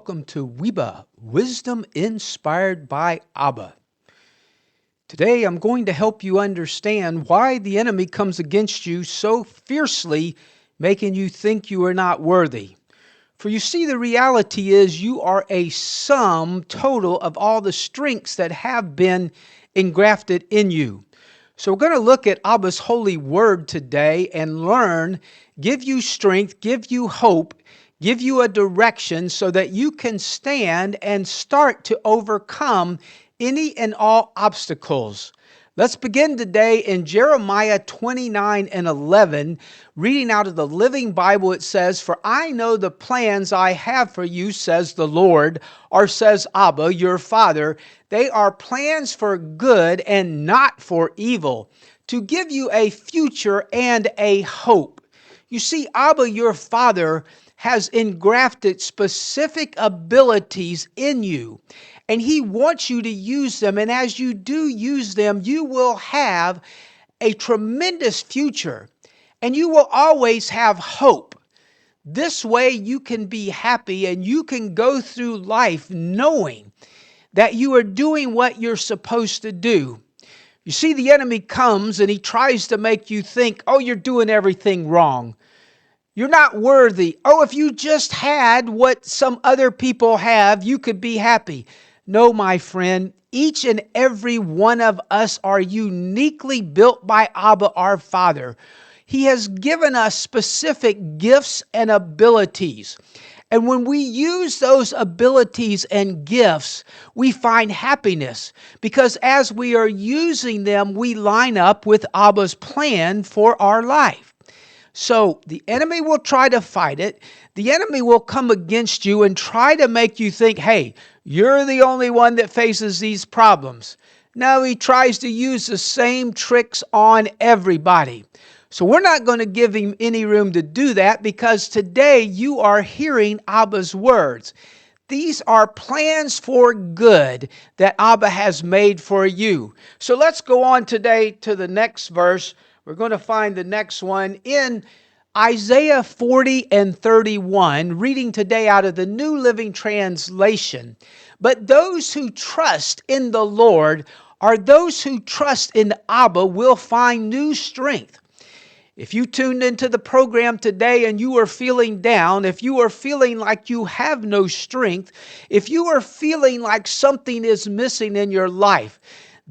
welcome to WIBA, Wisdom Inspired by Abba. Today I'm going to help you understand why the enemy comes against you so fiercely, making you think you are not worthy. For you see, the reality is you are a sum total of all the strengths that have been engrafted in you. So we're going to look at Abba's holy word today and learn, give you strength, give you hope, give you a direction so that you can stand and start to overcome any and all obstacles. Let's begin today in Jeremiah 29:11, reading out of the Living Bible. It says, "For I know the plans I have for you, says the Lord," or says Abba, your Father. "They are plans for good and not for evil, to give you a future and a hope." You see, Abba, your Father, has engrafted specific abilities in you, and He wants you to use them. And as you do use them, you will have a tremendous future, and you will always have hope. This way you can be happy and you can go through life knowing that you are doing what you're supposed to do. You see, the enemy comes and he tries to make you think, oh, you're doing everything wrong. You're not worthy. Oh, if you just had what some other people have, you could be happy. No, my friend, each and every one of us are uniquely built by Abba, our Father. He has given us specific gifts and abilities. And when we use those abilities and gifts, we find happiness, because as we are using them, we line up with Abba's plan for our life. So the enemy will try to fight it. The enemy will come against you and try to make you think, hey, you're the only one that faces these problems. No, he tries to use the same tricks on everybody. So we're not going to give him any room to do that, because today you are hearing Abba's words. These are plans for good that Abba has made for you. So let's go on today to the next verse. We're going to find the next one in Isaiah 40:31, reading today out of the New Living Translation. "But those who trust in the Lord, or those who trust in Abba, will find new strength." If you tuned into the program today and you are feeling down, if you are feeling like you have no strength, if you are feeling like something is missing in your life,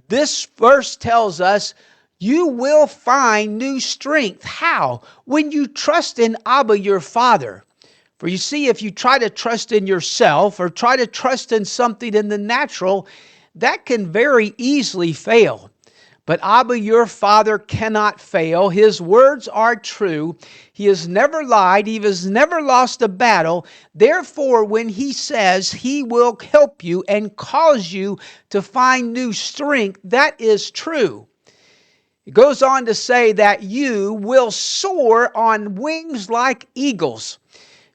this verse tells us you will find new strength. How? When you trust in Abba, your Father. For you see, if you try to trust in yourself or try to trust in something in the natural, that can very easily fail. But Abba, your Father, cannot fail. His words are true. He has never lied. He has never lost a battle. Therefore, when He says He will help you and cause you to find new strength, that is true. It goes on to say that you will soar on wings like eagles.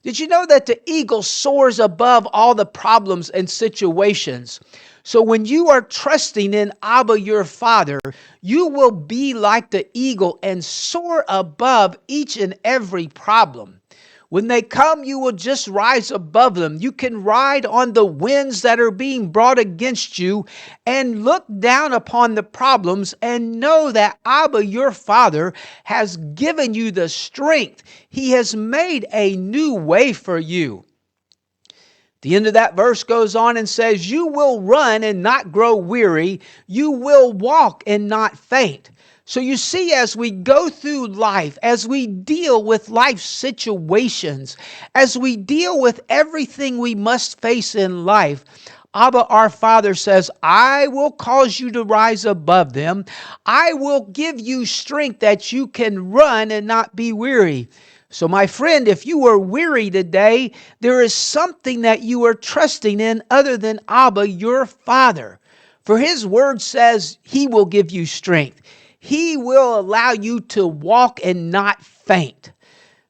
Did you know that the eagle soars above all the problems and situations? So when you are trusting in Abba, your Father, you will be like the eagle and soar above each and every problem. When they come, you will just rise above them. You can ride on the winds that are being brought against you and look down upon the problems and know that Abba, your Father, has given you the strength. He has made a new way for you. The end of that verse goes on and says, you will run and not grow weary. You will walk and not faint. So you see, as we go through life, as we deal with life situations, as we deal with everything we must face in life, Abba, our Father, says, I will cause you to rise above them. I will give you strength that you can run and not be weary. So my friend, if you are weary today, there is something that you are trusting in other than Abba, your Father. For His word says He will give you strength. He will allow you to walk and not faint.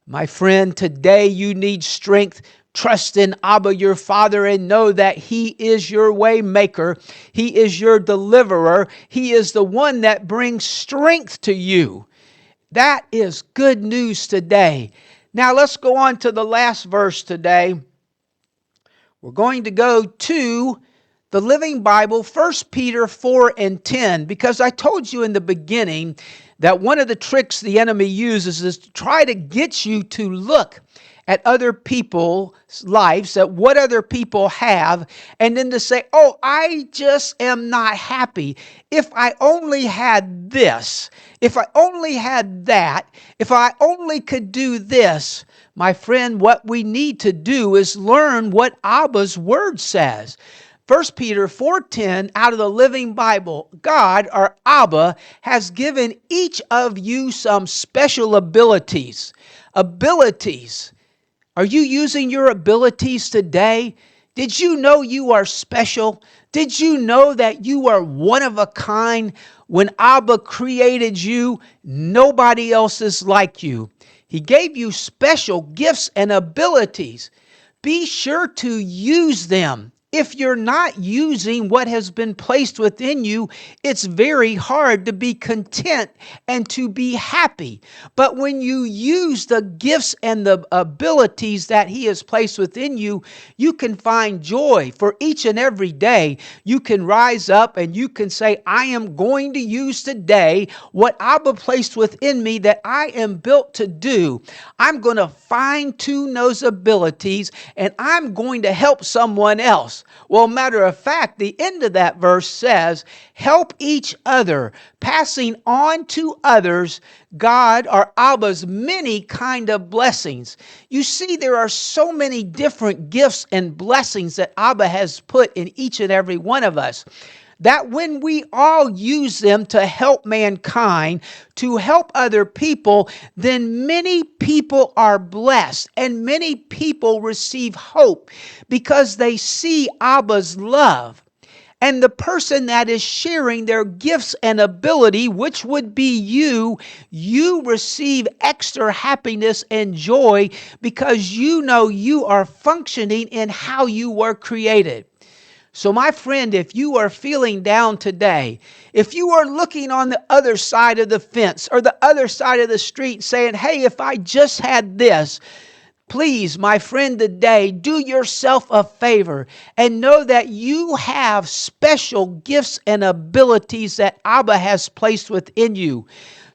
My friend, today you need strength. Trust in Abba, your Father, and know that He is your way maker. He is your deliverer. He is the one that brings strength to you. That is good news today. Now let's go on to the last verse today. We're going to go to the Living Bible, 1 Peter 4 and 10, because I told you in the beginning that one of the tricks the enemy uses is to try to get you to look at other people's lives, at what other people have, and then to say, oh, I just am not happy. If I only had this, if I only had that, if I only could do this. My friend, what we need to do is learn what Abba's word says. 1 Peter 4:10 out of the Living Bible, God, or Abba, has given each of you some special abilities. Abilities. Are you using your abilities today? Did you know you are special? Did you know that you are one of a kind? When Abba created you, nobody else is like you. He gave you special gifts and abilities. Be sure to use them. If you're not using what has been placed within you, it's very hard to be content and to be happy. But when you use the gifts and the abilities that He has placed within you, you can find joy for each and every day. You can rise up and you can say, I am going to use today what Abba placed within me that I am built to do. I'm going to fine-tune those abilities and I'm going to help someone else. Well, matter of fact, the end of that verse says, help each other, passing on to others God or Abba's many kind of blessings. You see, there are so many different gifts and blessings that Abba has put in each and every one of us, that when we all use them to help mankind, to help other people, then many people are blessed and many people receive hope because they see Abba's love. And the person that is sharing their gifts and ability, which would be you receive extra happiness and joy because you know you are functioning in how you were created. So my friend, if you are feeling down today, if you are looking on the other side of the fence or the other side of the street saying, hey, if I just had this, please, my friend, today, do yourself a favor and know that you have special gifts and abilities that Abba has placed within you.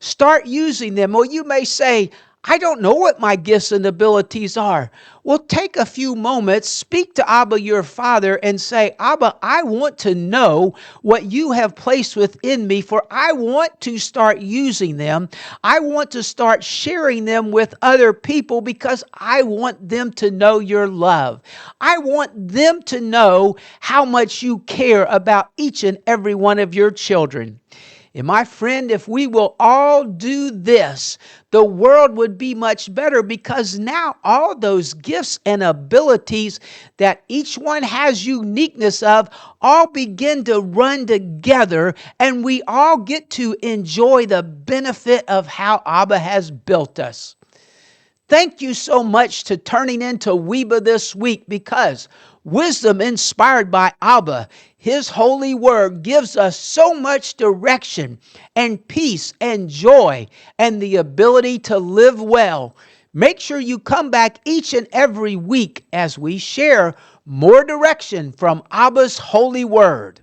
Start using them. Well, you may say, I don't know what my gifts and abilities are. Well, take a few moments, speak to Abba, your Father, and say, Abba, I want to know what you have placed within me, for I want to start using them. I want to start sharing them with other people because I want them to know your love. I want them to know how much you care about each and every one of your children. And my friend, if we will all do this, the world would be much better because now all those gifts and abilities that each one has uniqueness of all begin to run together and we all get to enjoy the benefit of how Abba has built us. Thank you so much to turning into WIBA this week because wisdom inspired by Abba, His holy word, gives us so much direction and peace and joy and the ability to live well. Make sure you come back each and every week as we share more direction from Abba's holy word.